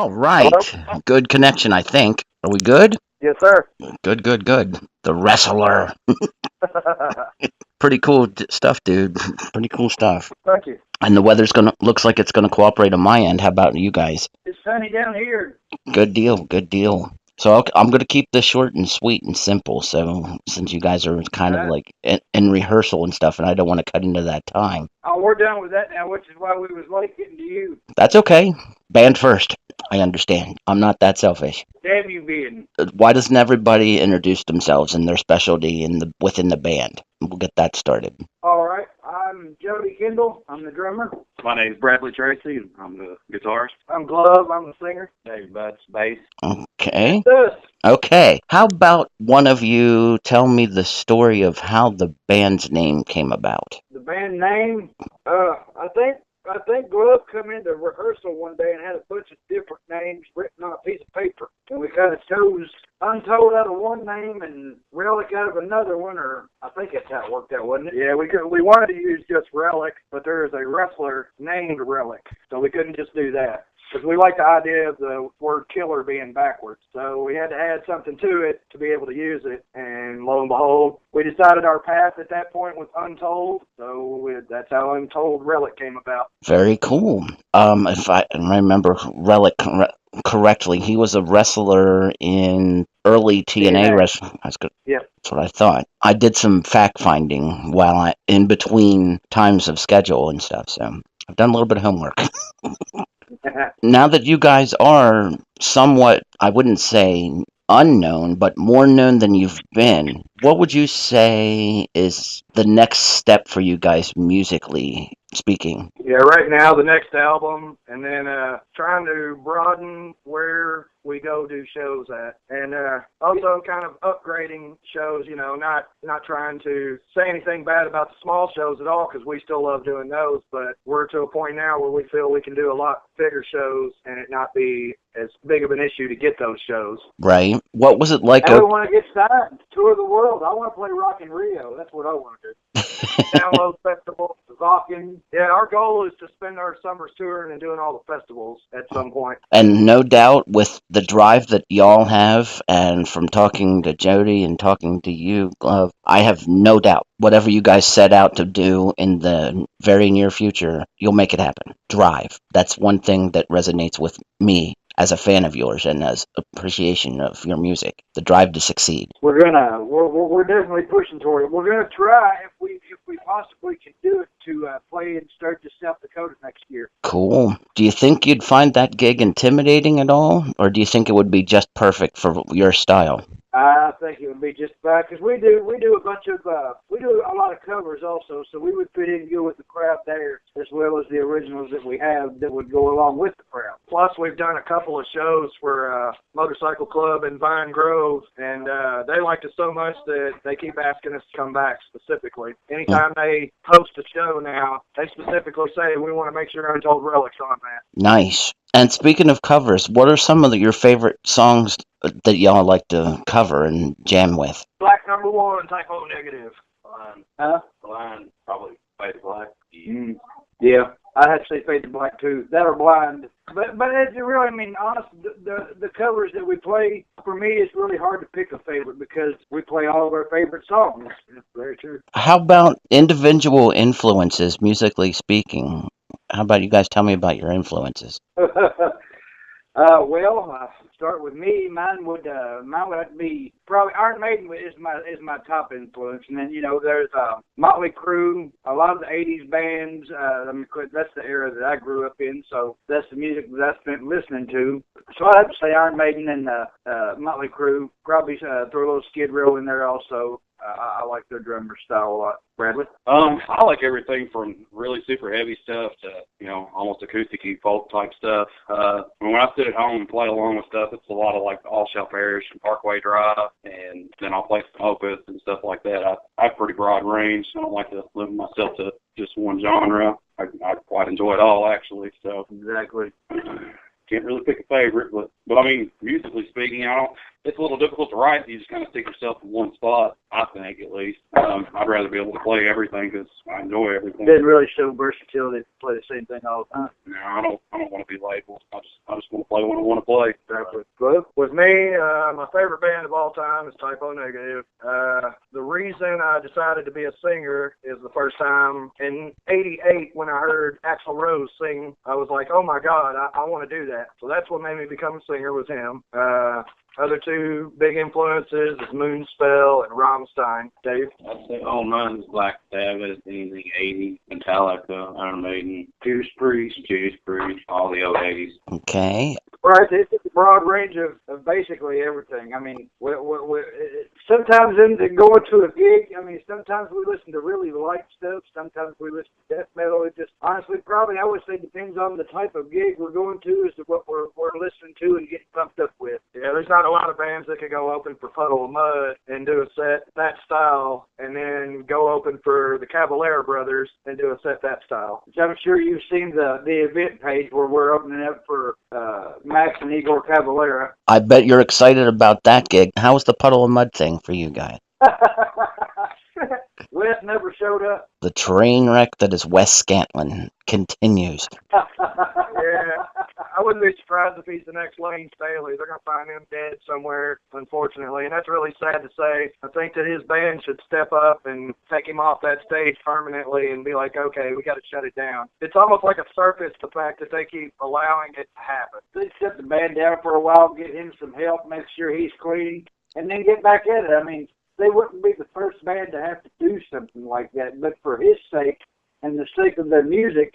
All Hello? right. Good connection, I think. Are we good? Yes, sir. Good, good, good. The wrestler. Pretty cool stuff, dude. Pretty cool stuff. Thank you. And the weather's looks like it's gonna cooperate on my end. How about you guys? It's sunny down here. Good deal, good deal. So I'm gonna keep this short and sweet and simple. So since you guys are kind of Uh, like in rehearsal and stuff, and I don't want to cut into that time, oh, we're done with that now, which is why we was late getting to you. that's okay. Band first. I understand. I'm not that selfish. Damn you being. Why doesn't everybody introduce themselves and their specialty within the band? We'll get that started. All right. I'm Jody Kendall. I'm the drummer. My name's Bradley Tracy, and I'm the guitarist. I'm Glove. I'm the singer. Dave Butts, bass. Okay. Us. Okay. How about one of you tell me the story of how the band's name came about? The band name, I think Glove come into rehearsal one day and had a bunch of different names written on a piece of paper. And we kind of chose Untold out of one name and Rellik out of another one, or I think that's how it worked out, wasn't it? Yeah, we wanted to use just Rellik, but there is a wrestler named Rellik, so we couldn't just do that. Because we like the idea of the word killer being backwards. So we had to add something to it to be able to use it. And lo and behold, we decided our path at that point was Untold. So that's how Untold Rellik came about. Very cool. If I remember Relic correctly, he was a wrestler in early TNA wrestling. That's good. Yep. That's what I thought. I did some fact finding in between times of schedule and stuff, so I've done a little bit of homework. Now that you guys are somewhat, I wouldn't say unknown, but more known than you've been, what would you say is the next step for you guys musically speaking? Yeah, right now the next album, and then trying to broaden where we go do shows at, and also kind of upgrading shows. You know, not trying to say anything bad about the small shows at all, because we still love doing those. But we're to a point now where we feel we can do a lot bigger shows and it not be as big of an issue to get those shows. Right. What was it like? I don't want to get signed, tour the world. I want to play Rock in Rio. That's what I want to do. Download festivals, Vakin. Yeah, our goal is to spend our summers touring and doing all the festivals at some point. And no doubt with the drive that y'all have, and from talking to Jody and talking to you, Glove, I have no doubt whatever you guys set out to do in the very near future, you'll make it happen. Drive. That's one thing that resonates with me as a fan of yours and as appreciation of your music. The drive to succeed. We're definitely pushing toward it. We're gonna try if we possibly can do it to play and start to South Dakota next year. Cool. Do you think you'd find that gig intimidating at all, or do you think it would be just perfect for your style? I think it would be just fine, because we do a bunch of we do a lot of covers also, so we would fit in good with the crowd there, as well as the originals that we have that would go along with the crowd. Plus, we've done a couple of shows for Motorcycle Club in Vine Grove, and they liked us so much that they keep asking us to come back specifically. Anytime they host a show now, they specifically say we want to make sure Untold Relic's on that. Nice. And speaking of covers, what are some of your favorite songs that y'all like to cover and jam with? Black Number One, Typo Negative. Blind, probably Fade to Black. Yeah, I'd have to say Fade to Black too. That or Blind. But it's really, I mean, honestly, the covers that we play, for me, it's really hard to pick a favorite because we play all of our favorite songs. That's very true. How about individual influences, musically speaking? How about you guys tell me about your influences? Start with me. Mine would have to be probably Iron Maiden is my top influence, and then there's Motley Crue, a lot of the '80s bands. That's the era that I grew up in, so that's the music that I spent listening to. So I'd have to say Iron Maiden and Motley Crue. Probably throw a little Skid Row in there also. I like their drummer style a lot. Bradley? I like everything from really super heavy stuff to, almost acoustic-y folk type stuff. When I sit at home and play along with stuff, it's a lot of like All Shall Perish and Parkway Drive, and then I'll play some Opus and stuff like that. I have pretty broad range. I don't like to limit myself to just one genre. I quite enjoy it all, actually. So Exactly. Can't really pick a favorite, but I mean, musically speaking, it's a little difficult to write. You just kind of stick yourself in one spot. I think, at least. I'd rather be able to play everything because I enjoy everything. Didn't really show versatility to play the same thing all the time. No, I don't want to be labeled. I just want to play what I want to play. Exactly. Well, with me, my favorite band of all time is Typo Negative. The reason I decided to be a singer is the first time in '88 when I heard Axl Rose sing, I was like, oh my God, I want to do that. So that's what made me become a singer, was him. Other two big influences is Moonspell and Rammstein. Dave? I'd say all mine is Black Sabbath, anything 80s, Metallica, Iron Maiden, Judas Priest, all the old 80s. Okay. Right, it's a broad range of basically everything. I mean, sometimes in going to a gig, I mean, sometimes we listen to really light stuff, sometimes we listen to death metal. It just, honestly, probably, I would say, depends on the type of gig we're going to as to what we're listening to and getting pumped up with. Yeah, there's not a lot of bands that could go open for Puddle of Mud and do a set that style, and then go open for the Cavalera Brothers and do a set that style. Which I'm sure you've seen the event page where we're opening up for Max and Igor Cavalera. I bet you're excited about that gig. How was the Puddle of Mud thing for you guys? Wes never showed up. The train wreck that is Wes Scantlin continues. Yeah, I wouldn't be surprised if he's the next Lane Staley. They're going to find him dead somewhere, unfortunately, and that's really sad to say. I think that his band should step up and take him off that stage permanently and be like, okay, we got to shut it down. It's almost like a circus, the fact that they keep allowing it to happen. They shut the band down for a while, get him some help, make sure he's clean, and then get back at it. I mean, they wouldn't be the first band to have to do something like that, but for his sake and the sake of their music,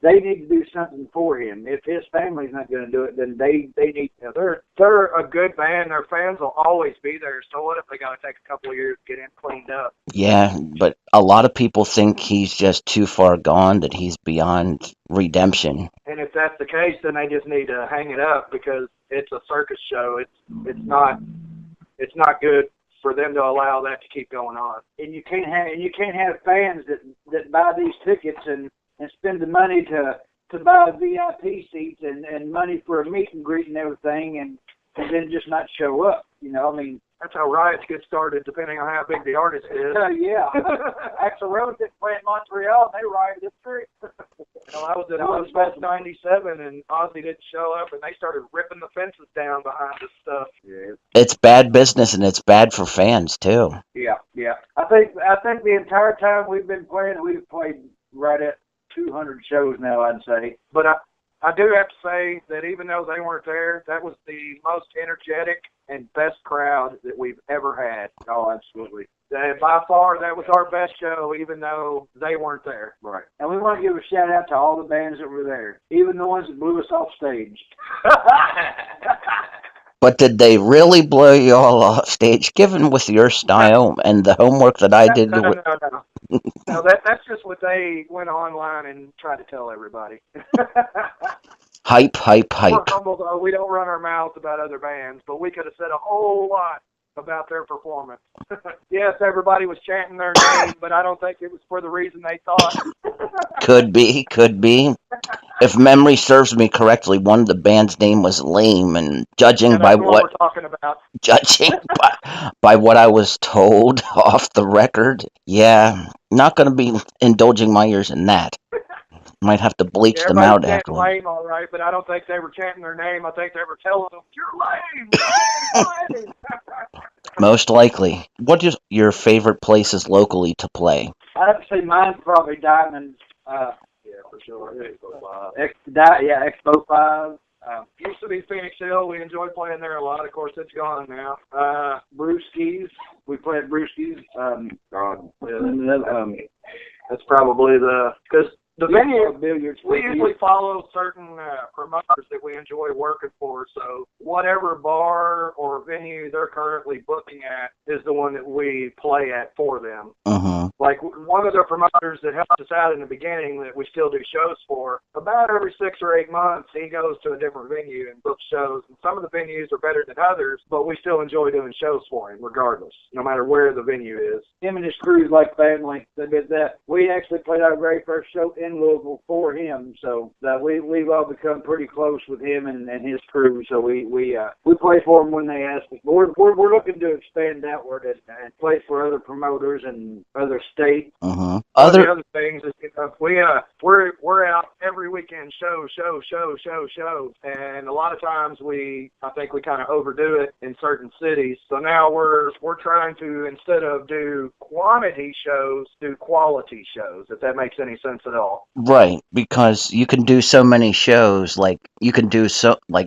they need to do something for him. If his family's not going to do it, then they need to. They're a good band. Their fans will always be there. So what if they got to take a couple of years to get him cleaned up? Yeah, but a lot of people think he's just too far gone, that he's beyond redemption. And if that's the case, then they just need to hang it up, because it's a circus show. It's not good for them to allow that to keep going on. And you can't have fans that buy these tickets and spend the money to buy VIP seats and money for a meet and greet and everything, and then just not show up. You know, I mean, that's how riots get started, depending on how big the artist is. Yeah. Axl Rose didn't play in Montreal, and they rioted through. I was at Ozfest '97, and Ozzy didn't show up, and they started ripping the fences down behind this stuff. Yeah. It's bad business, and it's bad for fans too. Yeah. I think the entire time we've been playing, we've played right at 200 shows now, I'd say. But I do have to say that even though they weren't there, that was the most energetic and best crowd that we've ever had. Oh, absolutely. By far, that was our best show, even though they weren't there. Right. And we want to give a shout out to all the bands that were there, even the ones that blew us off stage. But did they really blow you all off stage, given with your style and the homework that I did? No. No, that's just what they went online and tried to tell everybody. Hype. We're humble, though. We don't run our mouths about other bands, but we could have said a whole lot about their performance. Yes, everybody was chanting their name, but I don't think it was for the reason they thought. Could be. If memory serves me correctly, one of the band's name was Lame, and judging by what we're talking about. Judging by what I was told off the record, yeah, not going to be indulging my ears in that. Might have to bleach them out after. Lame, all right, but I don't think they were chanting their name. I think they were telling them, "You're lame." Most likely. What is your favorite places locally to play? I'd have to say mine's probably Diamonds. Yeah, for sure. Expo 5. Expo 5. Used to be Phoenix Hill. We enjoyed playing there a lot. Of course, it's gone now. Brewski's. We played Brewski's. That's probably because the venue, we usually follow certain promoters that we enjoy working for, so whatever bar or venue they're currently booking at is the one that we play at for them. Uh-huh. Like one of the promoters that helped us out in the beginning that we still do shows for, about every 6 or 8 months, he goes to a different venue and books shows. And some of the venues are better than others, but we still enjoy doing shows for him regardless, no matter where the venue is. Him and his crew's like family. They did that. We actually played our very first show in in Louisville for him. So we've all become pretty close with him and his crew. So we play for them when they ask us. But we're looking to expand outward and play for other promoters and other states. Uh-huh. One of the other things is we're out every weekend, show, and a lot of times I think we kind of overdo it in certain cities. So now we're trying to, instead of do quantity shows, do quality shows, if that makes any sense at all. Right, because you can do so many shows, like you can do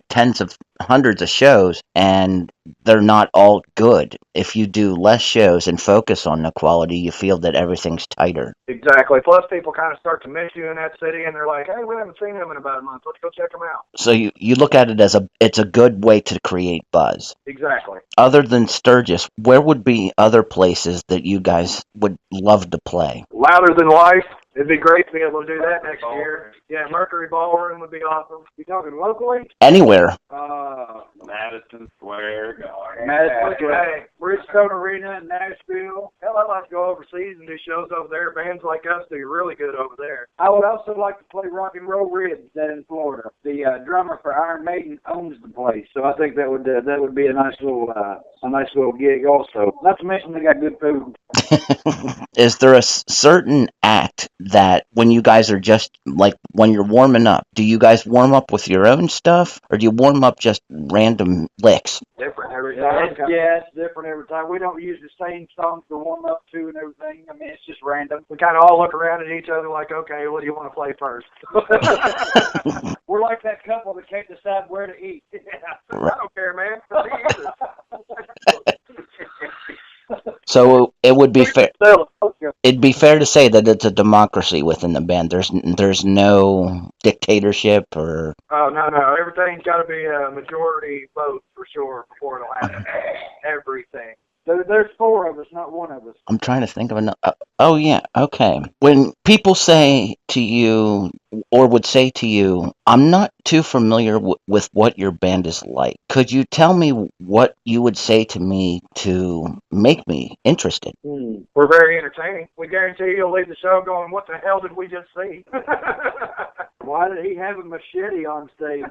tens of hundreds of shows, and they're not all good. If you do less shows and focus on the quality, you feel that everything's tighter. Exactly. Plus, people kind of start to miss you in that city, and they're like, "Hey, we haven't seen him in about a month. Let's go check him out." So you look at it as it's a good way to create buzz. Exactly. Other than Sturgis, where would be other places that you guys would love to play? Louder Than Life. It'd be great to be able to do that next year. Yeah, Mercury Ballroom would be awesome. You talking locally? Anywhere. Madison Square Garden. Madison Square. Hey, Bridgestone Arena in Nashville. Hell, I'd like to go overseas and do shows over there. Bands like us do really good over there. I would also like to play Rock and Roll Ribs down in Florida. The drummer for Iron Maiden owns the place, so I think that would be a nice little gig also. Not to mention they got good food. Is there a certain act that when you guys are just like when you're warming up, do you guys warm up with your own stuff or do you warm up just random licks? Different every time. Yeah, it's different every time. We don't use the same songs to warm up to and everything. I mean, it's just random. We kind of all look around at each other like, okay, what do you want to play first? We're like that couple that can't decide where to eat. I don't care, man. So it would be fair. It'd be fair to say that it's a democracy within the band. There's no dictatorship or. Oh no, everything's got to be a majority vote for sure before it'll happen. Everything. There's four of us, not one of us. I'm trying to think of another. Oh yeah, okay. When people say to you or would say to you, "I'm not too familiar with what your band is like. Could you tell me what you would say to me to make me interested?" We're very entertaining. We guarantee you'll leave the show going, "What the hell did we just see?" Why did he have a machete on stage?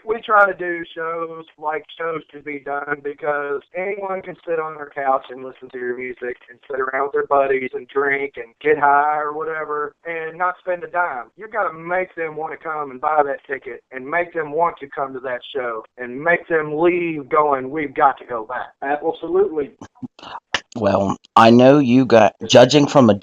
We try to do shows like shows can be done because anyone can sit on their couch and listen to your music and sit around with their buddies and drink and get high or whatever and not spend a dime. You've got to make them want to come and buy that ticket and make them want to come to that show and make them leave going, "We've got to go back." Absolutely. Well, I know you got, judging from a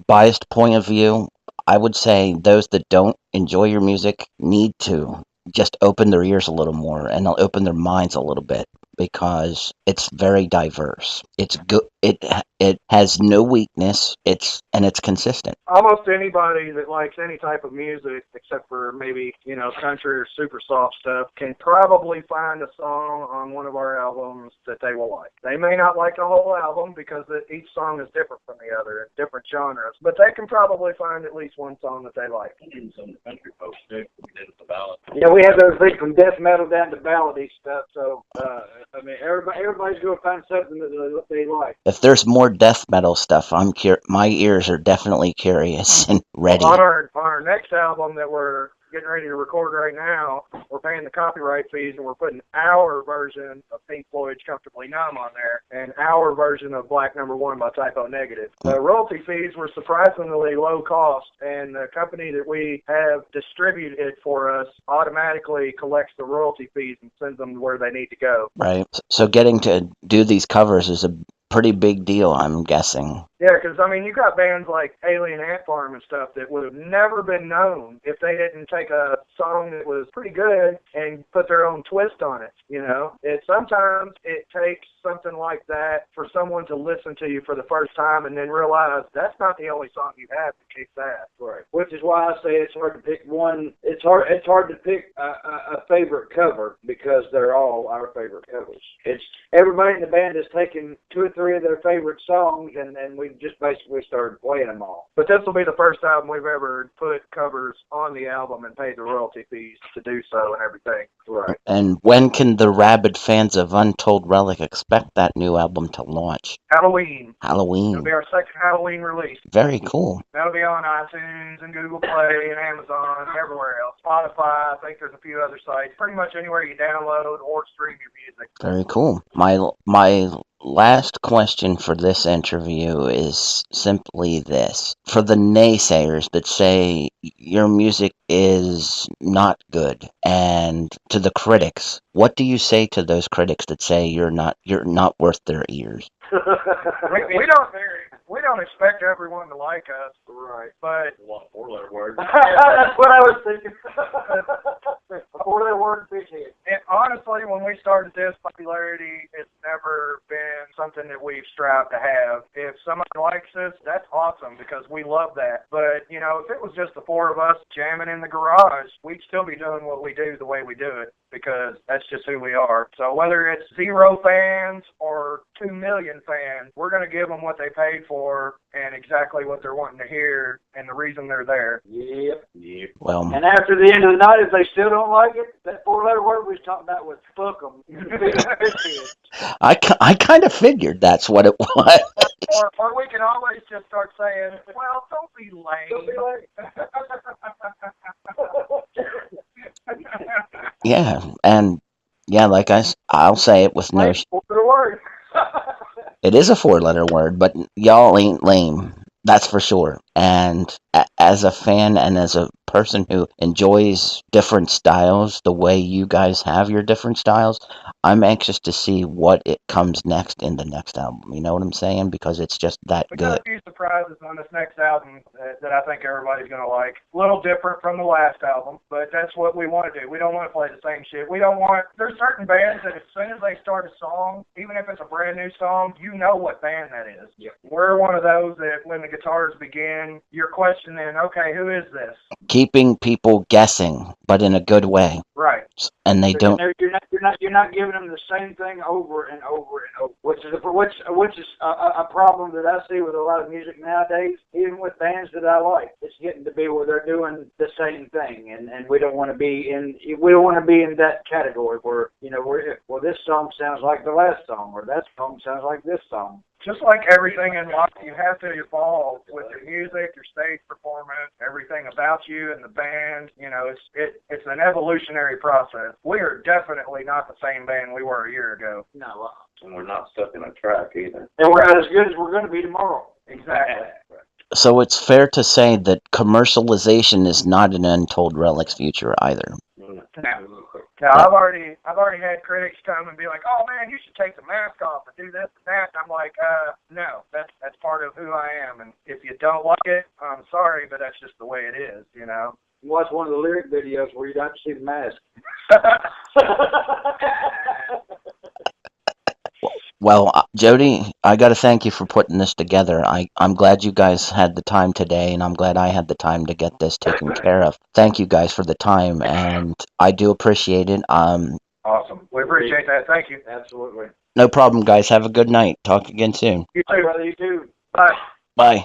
biased point of view, I would say those that don't enjoy your music need to just open their ears a little more and they'll open their minds a little bit because it's very diverse. It's good. It has no weakness. It's consistent. Almost anybody that likes any type of music, except for maybe, country or super soft stuff, can probably find a song on one of our albums that they will like. They may not like the whole album because each song is different from the other, different genres, but they can probably find at least one song that they like. Some country folks too. We did the ballad. Yeah, we have everything from death metal down to ballady stuff. So, I mean, everybody's going to find something that they like. If there's more death metal stuff, my ears are definitely curious and ready. On our next album that we're getting ready to record right now, we're paying the copyright fees and we're putting our version of Pink Floyd's Comfortably Numb on there and our version of Black Number One by Typo Negative. The royalty fees were surprisingly low cost, and the company that we have distributed it for us automatically collects the royalty fees and sends them where they need to go. Right. So getting to do these covers is a pretty big deal, I'm guessing. Yeah, because, I mean, you got bands like Alien Ant Farm and stuff that would have never been known if they didn't take a song that was pretty good and put their own twist on it, Sometimes it takes something like that for someone to listen to you for the first time and then realize that's not the only song you have to kick that. Right. Which is why I say it's hard to pick one. It's hard to pick a favorite cover because they're all our favorite covers. It's everybody in the band has taken two or three of their favorite songs and we we just basically started playing them all. But this will be the first album we've ever put covers on the album and paid the royalty fees to do so and everything. Right. And when can the rabid fans of Untold Relic expect that new album to launch? Halloween. Halloween. It'll be our second Halloween release. Very cool. That'll be on iTunes and Google Play and Amazon and everywhere else. Spotify, I think there's a few other sites. Pretty much anywhere you download or stream your music. Very cool. My last question for this interview is simply this. For the naysayers that say your music is not good, and to the critics, what do you say to those critics that say you're not worth their ears? We don't expect everyone to like us, Right. but A lot of four-letter words. That's what I was thinking. A four-letter word, fish head. and honestly, when we started this, popularity has never been something that we've strived to have. If somebody likes us, that's awesome because we love that. But, you know, if it was just the four of us jamming in the garage, we'd still be doing what we do the way we do it because that's just who we are. So whether it's 0 fans or 2 million fans, we're going to give them what they paid for and exactly what they're wanting to hear and the reason they're there. Yep. Yeah. Well, And after the end of the night, if they still don't like it, that four-letter word we was talking about was fuck them. I kind of figured that's what it was. Or we can always just start saying, well, don't be lame. Yeah, and yeah, like I'll say it with no. Four-letter word. It is a 4-letter word, but y'all ain't lame. That's for sure. And as a fan and as a person who enjoys different styles, the way you guys have your different styles, I'm anxious to see what it comes next in the next album. You know what I'm saying? Because it's just that We got good. a few surprises on this next album that I think everybody's going to like. A little different from the last album, but that's what we want to do. We don't want to play the same shit. There's certain bands that as soon as they start a song, even if it's a brand new song, you know what band that is. Yep. We're one of those that when the guitars begin, you're questioning, okay, who is this? Keeping people guessing, but in a good way. Right. And they don't. You're not giving them the same thing over and over and over, which is a problem that I see with a lot of music nowadays. Even with bands that I like, it's getting to be where they're doing the same thing, and we don't want to be in that category where this song sounds like the last song, or that song sounds like this song. Just like everything in life, you have to evolve with your music, your stage performance, everything about you and the band. You know, it's an evolutionary process. We are definitely not the same band we were a year ago. No, And we're not stuck in a track either. and we're not as good as we're going to be tomorrow. Exactly. So it's fair to say that commercialization is not an Untold Relic's future either. Now, I've already had critics come and be like, "Oh man, you should take the mask off and do this and that." And I'm like, no, that's part of who I am. And if you don't like it, I'm sorry, but that's just the way it is, you know. Watch one of the lyric videos where you don't see the mask. Well, Jody, I got to thank you for putting this together. I'm glad you guys had the time today, and I'm glad I had the time to get this taken care of. Thank you guys for the time, and I do appreciate it. Awesome. We appreciate that. Thank you. Absolutely. No problem, guys. Have a good night. Talk again soon. You Hey, too. brother, you too. Bye. Bye.